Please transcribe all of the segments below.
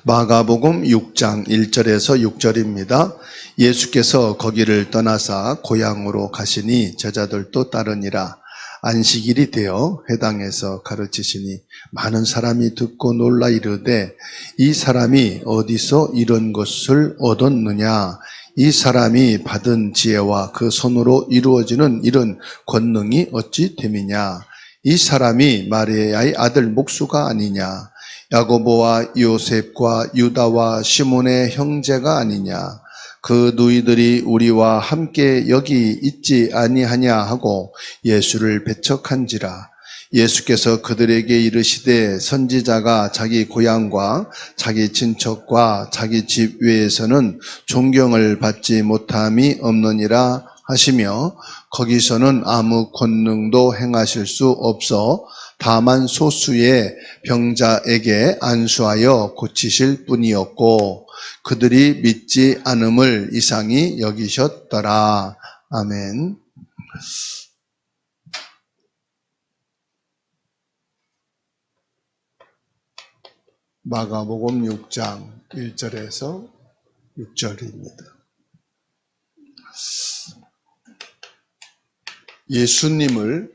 마가복음 6장 1절에서 6절입니다. 예수께서 거기를 떠나사 고향으로 가시니 제자들도 따르니라. 안식일이 되어 회당에서 가르치시니 많은 사람이 듣고 놀라 이르되 이 사람이 어디서 이런 것을 얻었느냐? 이 사람이 받은 지혜와 그 손으로 이루어지는 이런 권능이 어찌 됨이냐? 이 사람이 마리아의 아들 목수가 아니냐? 야고보와 요셉과 유다와 시몬의 형제가 아니냐? 그 누이들이 우리와 함께 여기 있지 아니하냐 하고 예수를 배척한지라. 예수께서 그들에게 이르시되 선지자가 자기 고향과 자기 친척과 자기 집 외에서는 존경을 받지 못함이 없느니라 하시며 거기서는 아무 권능도 행하실 수 없어 다만 소수의 병자에게 안수하여 고치실 뿐이었고 그들이 믿지 않음을 이상히 여기셨더라. 아멘. 마가복음 6장 1절에서 6절입니다. 예수님을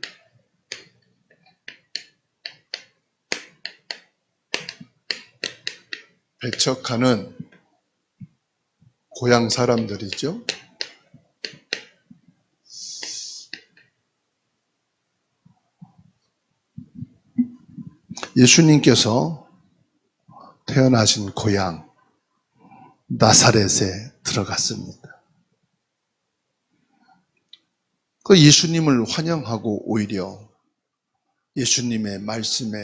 배척하는 고향 사람들이죠. 예수님께서 태어나신 고향 나사렛에 들어갔습니다. 그 예수님을 환영하고 오히려 예수님의 말씀에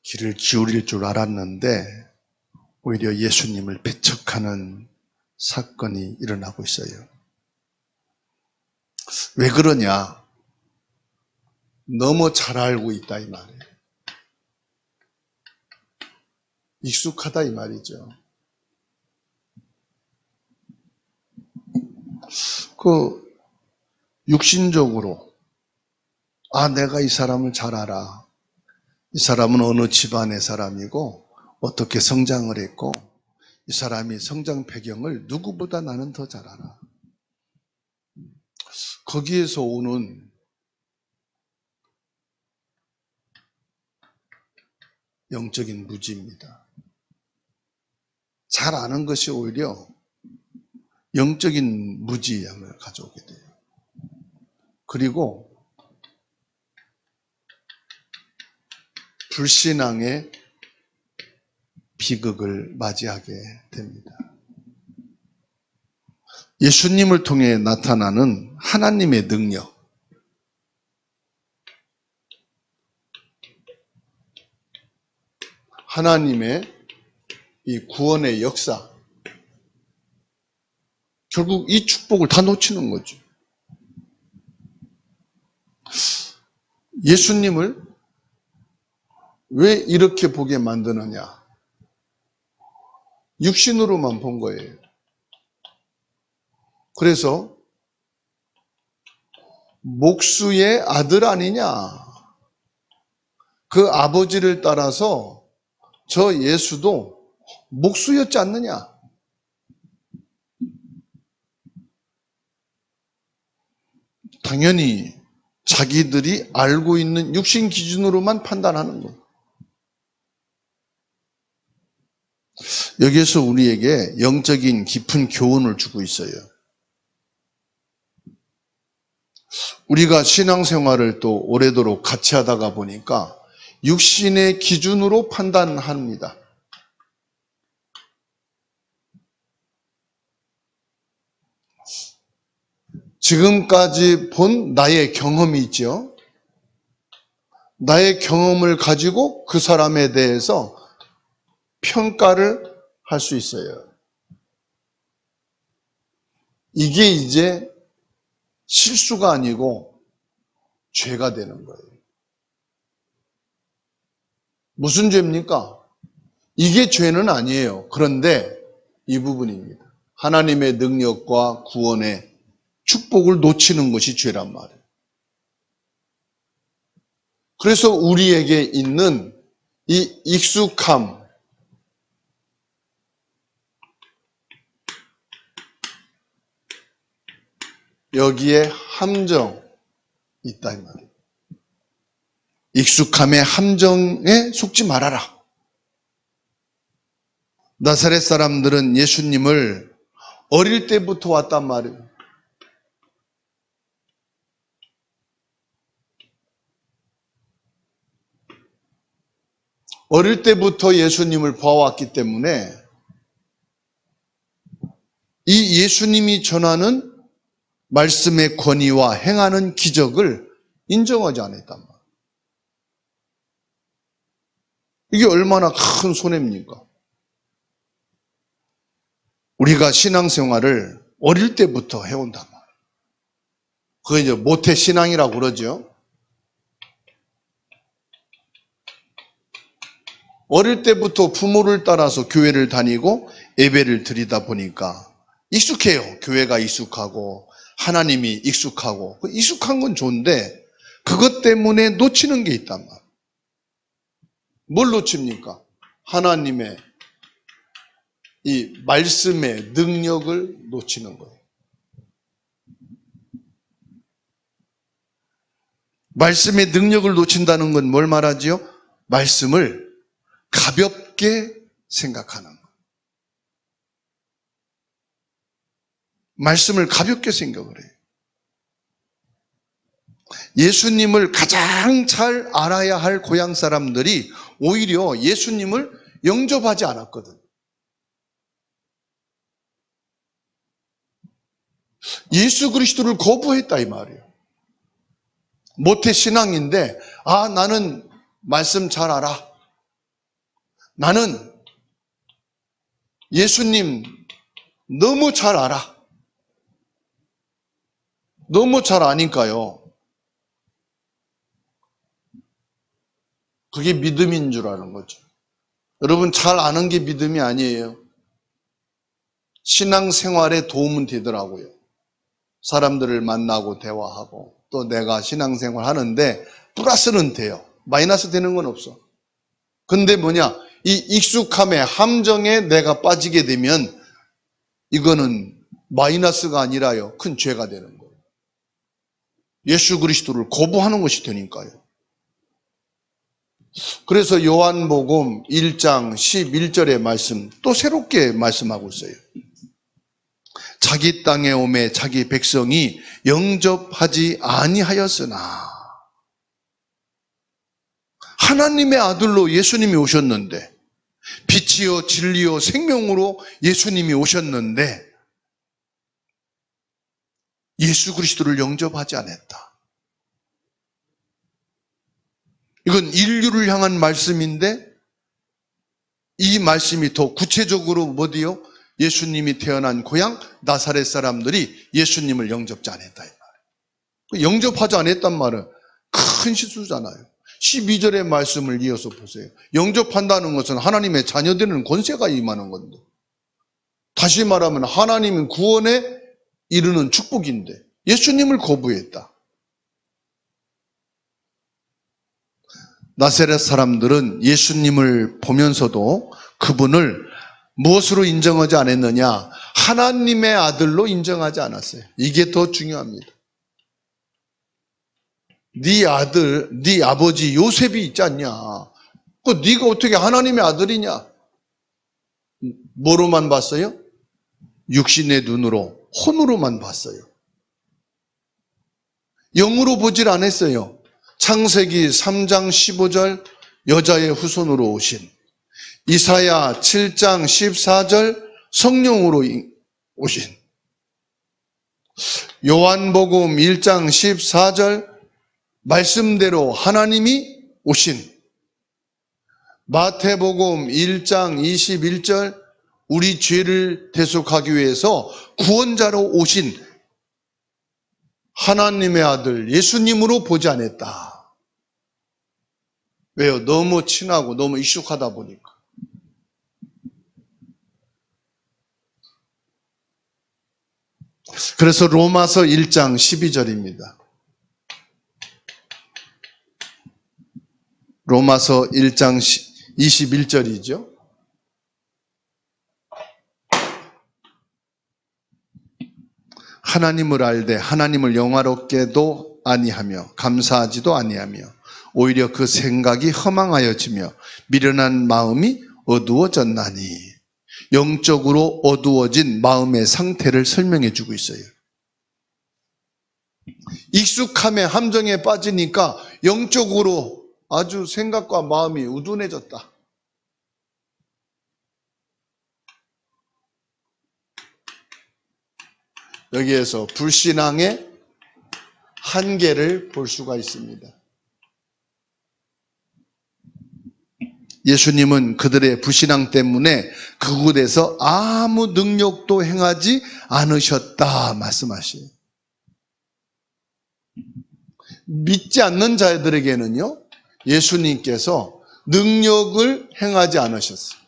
귀를 기울일 줄 알았는데 오히려 예수님을 배척하는 사건이 일어나고 있어요. 왜 그러냐? 너무 잘 알고 있다 이 말이에요. 익숙하다 이 말이죠. 육신적으로 내가 이 사람을 잘 알아. 이 사람은 어느 집안의 사람이고 어떻게 성장을 했고 이 사람이 성장 배경을 누구보다 나는 더 잘 알아. 거기에서 오는 영적인 무지입니다. 잘 아는 것이 오히려 영적인 무지함을 가져오게 돼요. 그리고 불신앙의 비극을 맞이하게 됩니다. 예수님을 통해 나타나는 하나님의 능력, 하나님의 이 구원의 역사, 결국 이 축복을 다 놓치는 거죠. 예수님을 왜 이렇게 보게 만드느냐? 육신으로만 본 거예요. 그래서 목수의 아들 아니냐? 그 아버지를 따라서 저 예수도 목수였지 않느냐? 당연히 자기들이 알고 있는 육신 기준으로만 판단하는 거예요. 여기에서 우리에게 영적인 깊은 교훈을 주고 있어요. 우리가 신앙생활을 또 오래도록 같이 하다가 보니까 육신의 기준으로 판단합니다. 지금까지 본 나의 경험이 있죠. 나의 경험을 가지고 그 사람에 대해서 평가를 할 수 있어요. 이게 이제 실수가 아니고 죄가 되는 거예요. 무슨 죄입니까? 이게 죄는 아니에요. 그런데 이 부분입니다. 하나님의 능력과 구원의 축복을 놓치는 것이 죄란 말이에요. 그래서 우리에게 있는 이 익숙함, 여기에 함정이 있다 이 말이에요. 익숙함의 함정에 속지 말아라. 나사렛 사람들은 예수님을 어릴 때부터 왔단 말이에요. 어릴 때부터 예수님을 봐왔기 때문에 이 예수님이 전하는 말씀의 권위와 행하는 기적을 인정하지 않았단 말이에요. 이게 얼마나 큰 손해입니까? 우리가 신앙생활을 어릴 때부터 해온단 말이에요. 그게 이제 모태신앙이라고 그러죠. 어릴 때부터 부모를 따라서 교회를 다니고 예배를 드리다 보니까 익숙해요. 교회가 익숙하고 하나님이 익숙하고 익숙한 건 좋은데 그것 때문에 놓치는 게 있단 말이에요. 뭘 놓칩니까? 하나님의 이 말씀의 능력을 놓치는 거예요. 말씀의 능력을 놓친다는 건 뭘 말하지요? 말씀을 가볍게 생각하는 것. 말씀을 가볍게 생각을 해요. 예수님을 가장 잘 알아야 할 고향 사람들이 오히려 예수님을 영접하지 않았거든. 예수 그리스도를 거부했다 이 말이에요. 모태신앙인데 나는 말씀 잘 알아. 나는 예수님 너무 잘 알아. 너무 잘 아니까요. 그게 믿음인 줄 아는 거죠. 여러분 잘 아는 게 믿음이 아니에요. 신앙생활에 도움은 되더라고요. 사람들을 만나고 대화하고 또 내가 신앙생활 하는데 플러스는 돼요. 마이너스 되는 건 없어. 근데 이 익숙함의 함정에 내가 빠지게 되면 이거는 마이너스가 아니라요. 큰 죄가 되는 거예요. 예수 그리스도를 거부하는 것이 되니까요. 그래서 요한복음 1장 11절의 말씀 또 새롭게 말씀하고 있어요. 자기 땅에 오매 자기 백성이 영접하지 아니하였으나 하나님의 아들로 예수님이 오셨는데 빛이요 진리요 생명으로 예수님이 오셨는데 예수 그리스도를 영접하지 않았다. 이건 인류를 향한 말씀인데 이 말씀이 더 구체적으로 뭐디요? 예수님이 태어난 고향 나사렛 사람들이 예수님을 영접지 않았다 이 말이에요. 영접하지 않았단 말은 큰 실수잖아요. 12절의 말씀을 이어서 보세요. 영접한다는 것은 하나님의 자녀되는 권세가 임하는 건데 다시 말하면 하나님은 구원에 이르는 축복인데 예수님을 거부했다. 나사렛 사람들은 예수님을 보면서도 그분을 무엇으로 인정하지 않았느냐? 하나님의 아들로 인정하지 않았어요. 이게 더 중요합니다. 네 아들, 네 아버지 요셉이 있지 않냐? 네가 어떻게 하나님의 아들이냐? 뭐로만 봤어요? 육신의 눈으로, 혼으로만 봤어요. 영으로 보질 않았어요. 창세기 3장 15절 여자의 후손으로 오신, 이사야 7장 14절 성령으로 오신, 요한복음 1장 14절 말씀대로 하나님이 오신, 마태복음 1장 21절 우리 죄를 대속하기 위해서 구원자로 오신 하나님의 아들 예수님으로 보지 않았다. 왜요? 너무 친하고 너무 익숙하다 보니까. 그래서 로마서 1장 12절입니다. 로마서 1장 21절이죠. 하나님을 알되 하나님을 영화롭게도 아니하며 감사하지도 아니하며 오히려 그 생각이 허망하여지며 미련한 마음이 어두워졌나니, 영적으로 어두워진 마음의 상태를 설명해 주고 있어요. 익숙함의 함정에 빠지니까 영적으로 아주 생각과 마음이 우둔해졌다. 여기에서 불신앙의 한계를 볼 수가 있습니다. 예수님은 그들의 불신앙 때문에 그곳에서 아무 능력도 행하지 않으셨다 말씀하시요. 믿지 않는 자들에게는요, 예수님께서 능력을 행하지 않으셨어요.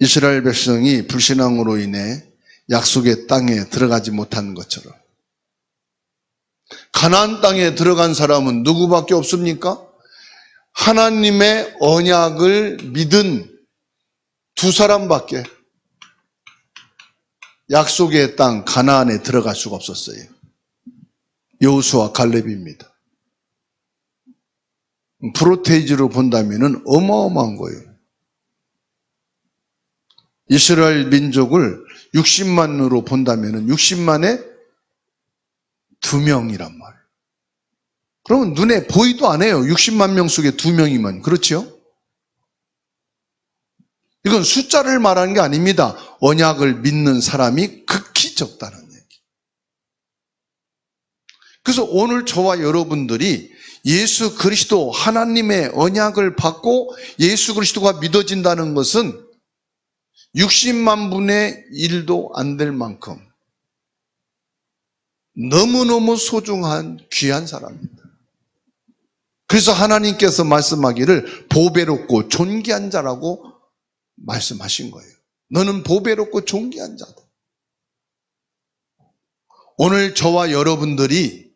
이스라엘 백성이 불신앙으로 인해 약속의 땅에 들어가지 못한 것처럼, 가나안 땅에 들어간 사람은 누구밖에 없습니까? 하나님의 언약을 믿은 두 사람밖에 약속의 땅 가나안에 들어갈 수가 없었어요. 여호수아 갈렙입니다. 프로테이지로 본다면 어마어마한 거예요. 이스라엘 민족을 60만으로 본다면 60만에 2명이란 말이에요. 그러면 눈에 보이도 안 해요. 60만 명 속에 2명이면. 그렇죠? 이건 숫자를 말하는 게 아닙니다. 언약을 믿는 사람이 극히 적다는 얘기. 그래서 오늘 저와 여러분들이 예수 그리스도 하나님의 언약을 받고 예수 그리스도가 믿어진다는 것은 60만 분의 1도 안 될 만큼 너무너무 소중한 귀한 사람입니다. 그래서 하나님께서 말씀하기를 보배롭고 존귀한 자라고 말씀하신 거예요. 너는 보배롭고 존귀한 자다. 오늘 저와 여러분들이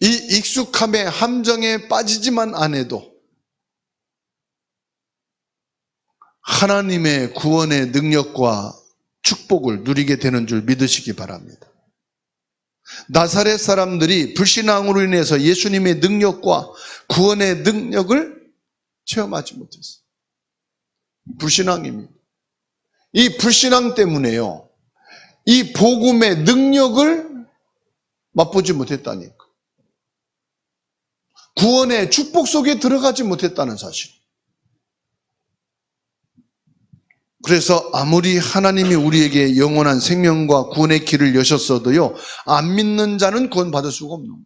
이 익숙함의 함정에 빠지지만 않아도 하나님의 구원의 능력과 축복을 누리게 되는 줄 믿으시기 바랍니다. 나사렛 사람들이 불신앙으로 인해서 예수님의 능력과 구원의 능력을 체험하지 못했어요. 불신앙입니다. 이 불신앙 때문에요, 이 복음의 능력을 맛보지 못했다니까. 구원의 축복 속에 들어가지 못했다는 사실. 그래서 아무리 하나님이 우리에게 영원한 생명과 구원의 길을 여셨어도요, 안 믿는 자는 구원 받을 수가 없는 거예요.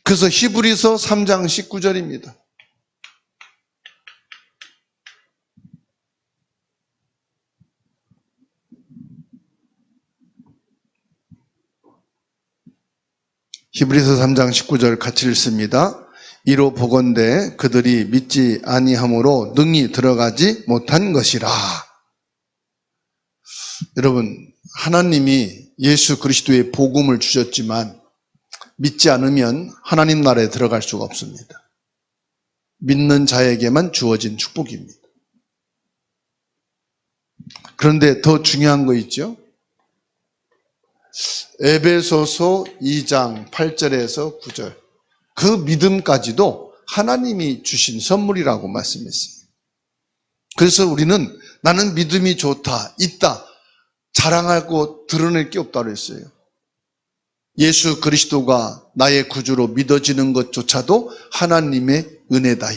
그래서 히브리서 3장 19절입니다. 히브리서 3장 19절 같이 읽습니다. 이로 보건대 그들이 믿지 아니함으로 능히 들어가지 못한 것이라. 여러분, 하나님이 예수 그리스도의 복음을 주셨지만 믿지 않으면 하나님 나라에 들어갈 수가 없습니다. 믿는 자에게만 주어진 축복입니다. 그런데 더 중요한 거 있죠? 에베소서 2장 8절에서 9절, 그 믿음까지도 하나님이 주신 선물이라고 말씀했어요. 그래서 우리는 나는 믿음이 좋다, 있다, 자랑하고 드러낼 게 없다고 했어요. 예수 그리스도가 나의 구주로 믿어지는 것조차도 하나님의 은혜다.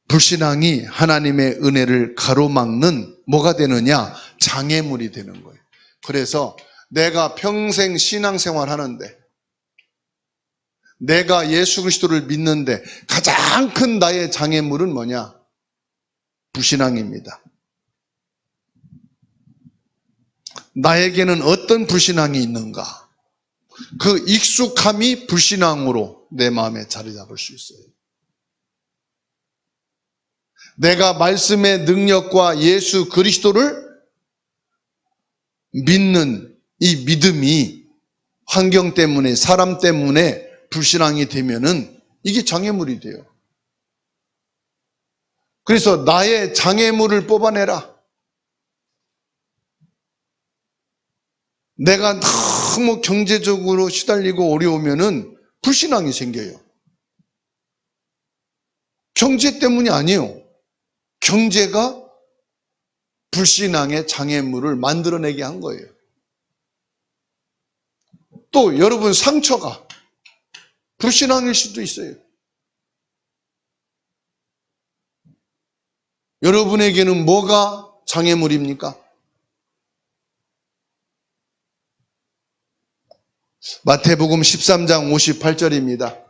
불신앙이 하나님의 은혜를 가로막는 뭐가 되느냐? 장애물이 되는 거예요. 그래서 내가 평생 신앙생활 하는데, 내가 예수 그리스도를 믿는데 가장 큰 나의 장애물은 뭐냐? 불신앙입니다. 나에게는 어떤 불신앙이 있는가? 그 익숙함이 불신앙으로 내 마음에 자리 잡을 수 있어요. 내가 말씀의 능력과 예수 그리스도를 믿는 이 믿음이 환경 때문에, 사람 때문에 불신앙이 되면은 이게 장애물이 돼요. 그래서 나의 장애물을 뽑아내라. 내가 너무 경제적으로 시달리고 어려우면은 불신앙이 생겨요. 경제 때문이 아니에요. 경제가 불신앙의 장애물을 만들어내게 한 거예요. 또 여러분 상처가 불신앙일 수도 있어요. 여러분에게는 뭐가 장애물입니까? 마태복음 13장 58절입니다.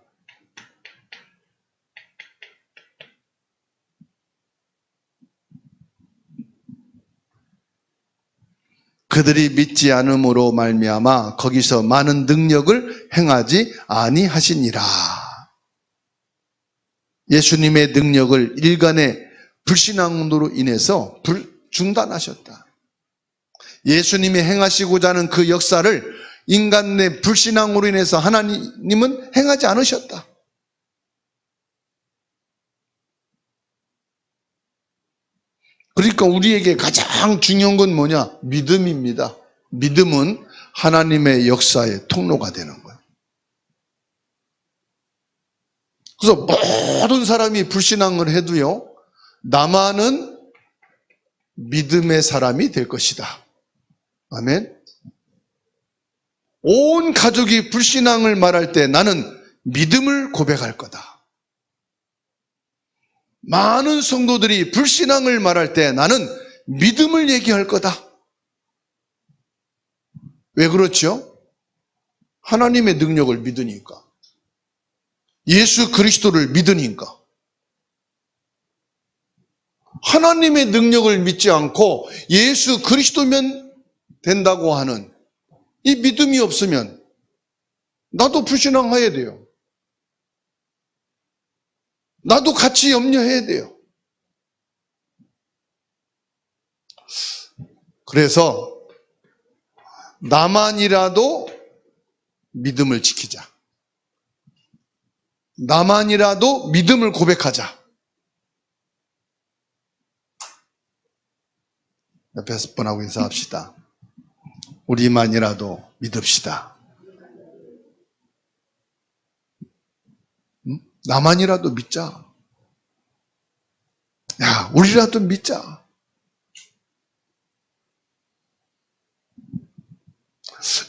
그들이 믿지 않음으로 말미암아 거기서 많은 능력을 행하지 아니하시니라. 예수님의 능력을 일간의 불신앙으로 인해서 중단하셨다. 예수님이 행하시고자 하는 그 역사를 인간의 불신앙으로 인해서 하나님은 행하지 않으셨다. 그러니까 우리에게 가장 중요한 건 뭐냐? 믿음입니다. 믿음은 하나님의 역사의 통로가 되는 거예요. 그래서 모든 사람이 불신앙을 해도요, 나만은 믿음의 사람이 될 것이다. 아멘. 온 가족이 불신앙을 말할 때 나는 믿음을 고백할 거다. 많은 성도들이 불신앙을 말할 때 나는 믿음을 얘기할 거다. 왜 그렇죠? 하나님의 능력을 믿으니까. 예수 그리스도를 믿으니까. 하나님의 능력을 믿지 않고 예수 그리스도면 된다고 하는 이 믿음이 없으면 나도 불신앙해야 돼요. 나도 같이 염려해야 돼요. 그래서 나만이라도 믿음을 지키자. 나만이라도 믿음을 고백하자. 옆에서 뻔하고 인사합시다. 우리만이라도 믿읍시다. 나만이라도 믿자. 야, 우리라도 믿자.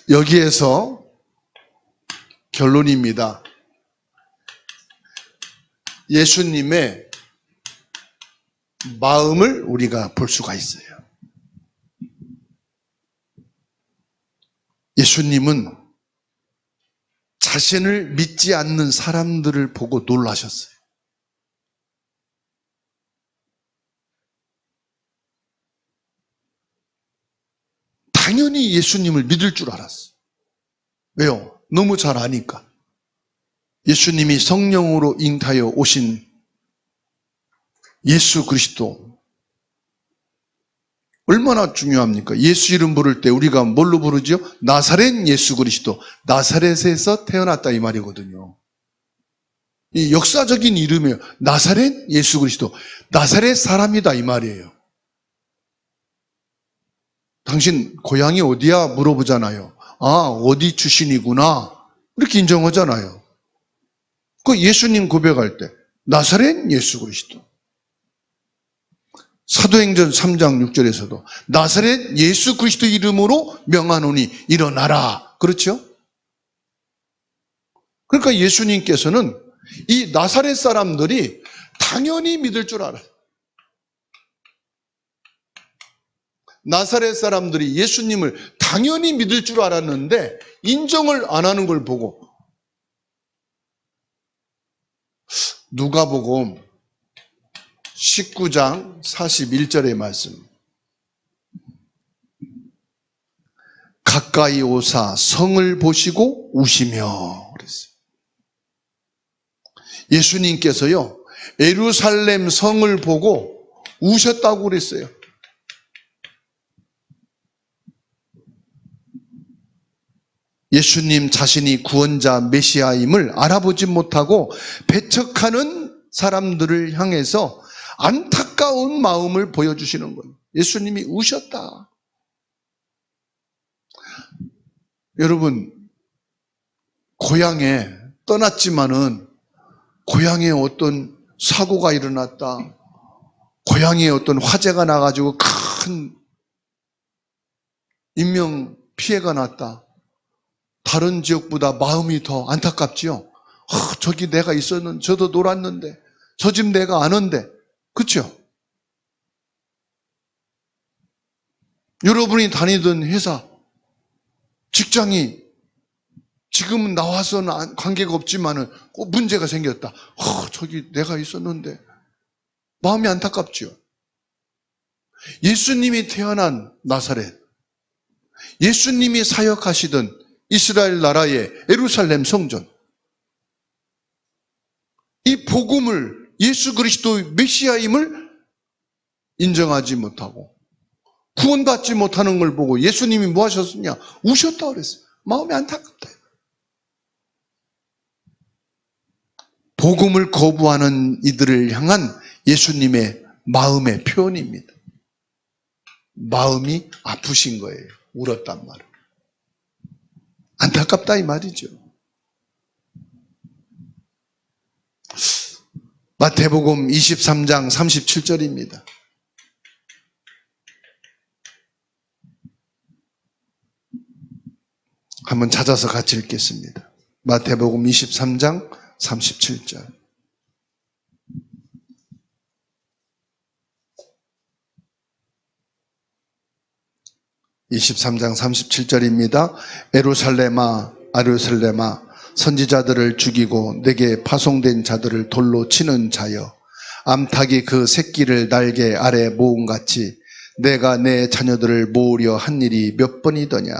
여기에서 결론입니다. 예수님의 마음을 우리가 볼 수가 있어요. 예수님은 자신을 믿지 않는 사람들을 보고 놀라셨어요. 당연히 예수님을 믿을 줄 알았어요. 왜요? 너무 잘 아니까. 예수님이 성령으로 잉타하여 오신 예수 그리스도 얼마나 중요합니까? 예수 이름 부를 때 우리가 뭘로 부르죠? 나사렛 예수 그리스도. 나사렛에서 태어났다 이 말이거든요. 이 역사적인 이름이에요. 나사렛 예수 그리스도. 나사렛 사람이다 이 말이에요. 당신 고향이 어디야? 물어보잖아요. 아, 어디 출신이구나. 이렇게 인정하잖아요. 그 예수님 고백할 때 나사렛 예수 그리스도. 사도행전 3장 6절에서도 나사렛 예수 그리스도 이름으로 명하노니 일어나라. 그렇죠? 그러니까 예수님께서는 이 나사렛 사람들이 당연히 믿을 줄 알아요. 나사렛 사람들이 예수님을 당연히 믿을 줄 알았는데 인정을 안 하는 걸 보고 누가복음 19장 41절의 말씀. 가까이 오사 성을 보시고 우시며 그랬어요. 예수님께서요, 예루살렘 성을 보고 우셨다고 그랬어요. 예수님 자신이 구원자 메시아임을 알아보지 못하고 배척하는 사람들을 향해서 안타까운 마음을 보여주시는 거예요. 예수님이 우셨다. 여러분, 고향에 떠났지만은 고향에 어떤 사고가 일어났다. 고향에 어떤 화재가 나가지고 큰 인명 피해가 났다. 다른 지역보다 마음이 더 안타깝지요. 저기 내가 있었는데, 저도 놀았는데, 저 집 내가 아는데, 그렇죠? 여러분이 다니던 회사, 직장이 지금은 나와서는 관계가 없지만은 꼭 문제가 생겼다. 저기 내가 있었는데 마음이 안타깝지요. 예수님이 태어난 나사렛, 예수님이 사역하시던 이스라엘 나라의 예루살렘 성전, 이 복음을 예수 그리스도의 메시아임을 인정하지 못하고 구원받지 못하는 걸 보고 예수님이 뭐 하셨느냐? 우셨다고 그랬어요. 마음이 안타깝다. 복음을 거부하는 이들을 향한 예수님의 마음의 표현입니다. 마음이 아프신 거예요. 울었단 말은. 안타깝다 이 말이죠. 마태복음 23장 37절입니다. 한번 찾아서 같이 읽겠습니다. 마태복음 23장 37절. (23장 37절입니다) 예루살렘아 예루살렘아 선지자들을 죽이고 내게 파송된 자들을 돌로 치는 자여, 암탉이 그 새끼를 날개 아래 모음같이 내가 내 자녀들을 모으려 한 일이 몇 번이더냐.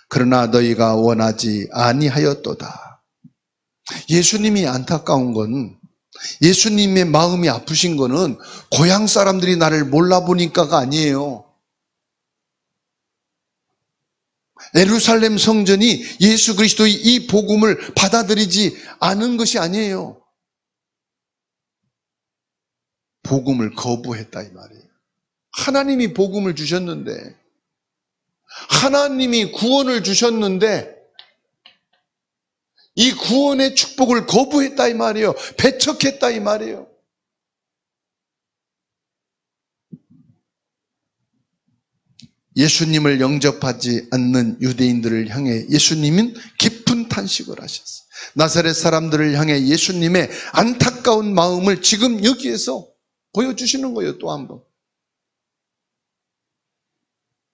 그러나 너희가 원하지 아니하였도다. 예수님이 안타까운 건, 예수님의 마음이 아프신 거는 고향 사람들이 나를 몰라보니까가 아니에요. 예루살렘 성전이 예수 그리스도의 이 복음을 받아들이지 않은 것이 아니에요. 복음을 거부했다 이 말이에요. 하나님이 복음을 주셨는데, 하나님이 구원을 주셨는데 이 구원의 축복을 거부했다 이 말이에요. 배척했다 이 말이에요. 예수님을 영접하지 않는 유대인들을 향해 예수님은 깊은 탄식을 하셨어요. 나사렛 사람들을 향해 예수님의 안타까운 마음을 지금 여기에서 보여주시는 거예요. 또 한 번.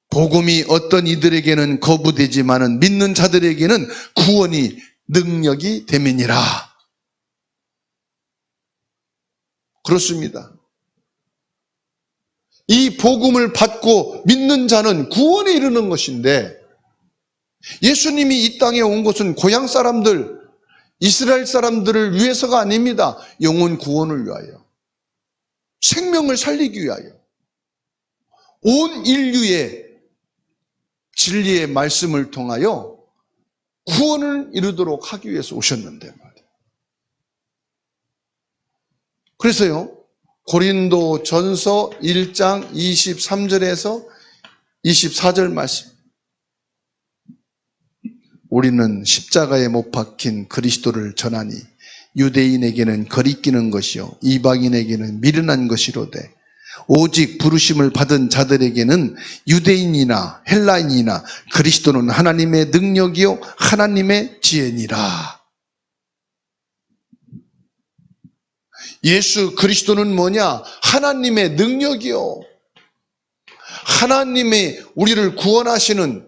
복음이 어떤 이들에게는 거부되지만은 믿는 자들에게는 구원이 능력이 됨이니라. 그렇습니다. 이 복음을 받고 믿는 자는 구원에 이르는 것인데, 예수님이 이 땅에 온 것은 고향 사람들, 이스라엘 사람들을 위해서가 아닙니다. 영혼 구원을 위하여, 생명을 살리기 위하여, 온 인류의 진리의 말씀을 통하여 구원을 이루도록 하기 위해서 오셨는데 말이에요. 그래서요, 고린도 전서 1장 23절에서 24절 말씀, 우리는 십자가에 못 박힌 그리스도를 전하니 유대인에게는 거리끼는 것이요 이방인에게는 미련한 것이로되 오직 부르심을 받은 자들에게는 유대인이나 헬라인이나 그리스도는 하나님의 능력이요 하나님의 지혜니라. 예수 그리스도는 뭐냐? 하나님의 능력이요, 하나님의 우리를 구원하시는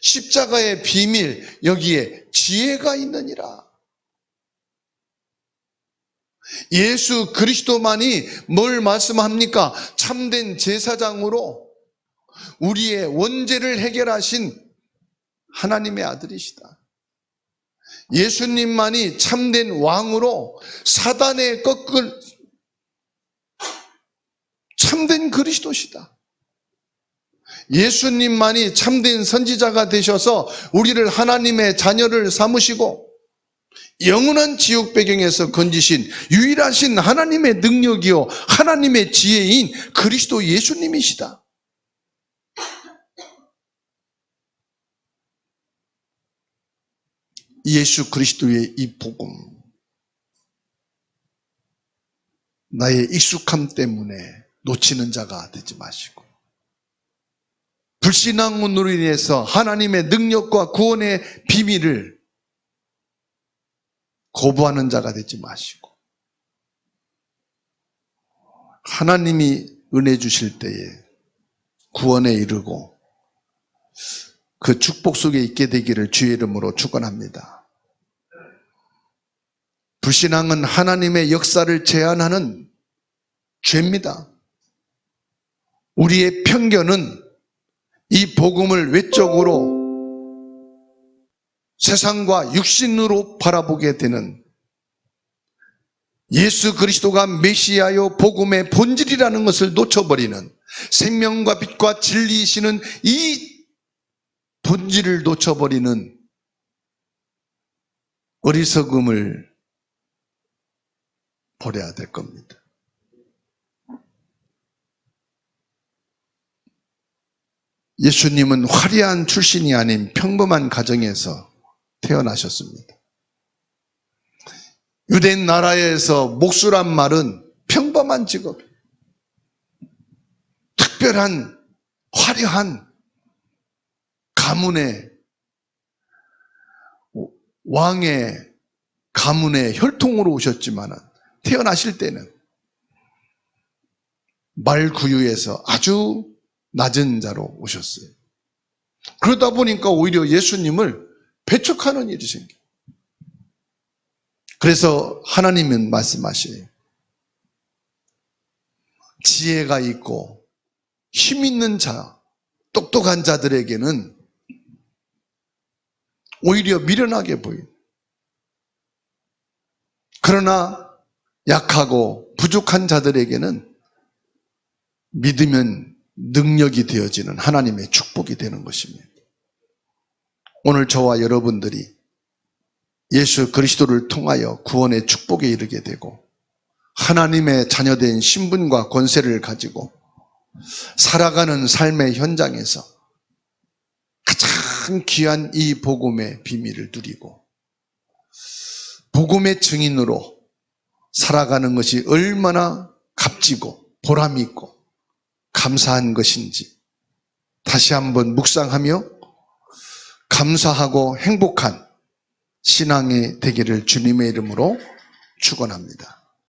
십자가의 비밀, 여기에 지혜가 있느니라. 예수 그리스도만이 뭘 말씀합니까? 참된 제사장으로 우리의 원죄를 해결하신 하나님의 아들이시다. 예수님만이 참된 왕으로 사단의 꺾을 참된 그리스도시다. 예수님만이 참된 선지자가 되셔서 우리를 하나님의 자녀를 삼으시고 영원한 지옥 배경에서 건지신 유일하신 하나님의 능력이요 하나님의 지혜인 그리스도 예수님이시다. 예수 그리스도의 이 복음, 나의 익숙함 때문에 놓치는 자가 되지 마시고, 불신앙으로 인해서 하나님의 능력과 구원의 비밀을 거부하는 자가 되지 마시고, 하나님이 은혜 주실 때에 구원에 이르고 그 축복 속에 있게 되기를 주의 이름으로 축원합니다. 불신앙은 하나님의 역사를 제한하는 죄입니다. 우리의 편견은 이 복음을 외적으로 세상과 육신으로 바라보게 되는, 예수 그리스도가 메시아요 복음의 본질이라는 것을 놓쳐버리는, 생명과 빛과 진리이시는 이 본질을 놓쳐버리는 어리석음을 버려야 될 겁니다. 예수님은 화려한 출신이 아닌 평범한 가정에서 태어나셨습니다. 유대 나라에서 목수란 말은 평범한 직업, 특별한 화려한 가문의, 왕의 가문의 혈통으로 오셨지만 태어나실 때는 말구유에서 아주 낮은 자로 오셨어요. 그러다 보니까 오히려 예수님을 배척하는 일이 생겨요. 그래서 하나님은 말씀하셔요. 지혜가 있고 힘 있는 자, 똑똑한 자들에게는 오히려 미련하게 보여요. 그러나 약하고 부족한 자들에게는 믿으면 능력이 되어지는 하나님의 축복이 되는 것입니다. 오늘 저와 여러분들이 예수 그리스도를 통하여 구원의 축복에 이르게 되고 하나님의 자녀된 신분과 권세를 가지고 살아가는 삶의 현장에서 가장 귀한 이 복음의 비밀을 누리고 복음의 증인으로 살아가는 것이 얼마나 값지고 보람이 있고 감사한 것인지 다시 한번 묵상하며 감사하고 행복한 신앙이 되기를 주님의 이름으로 축원합니다.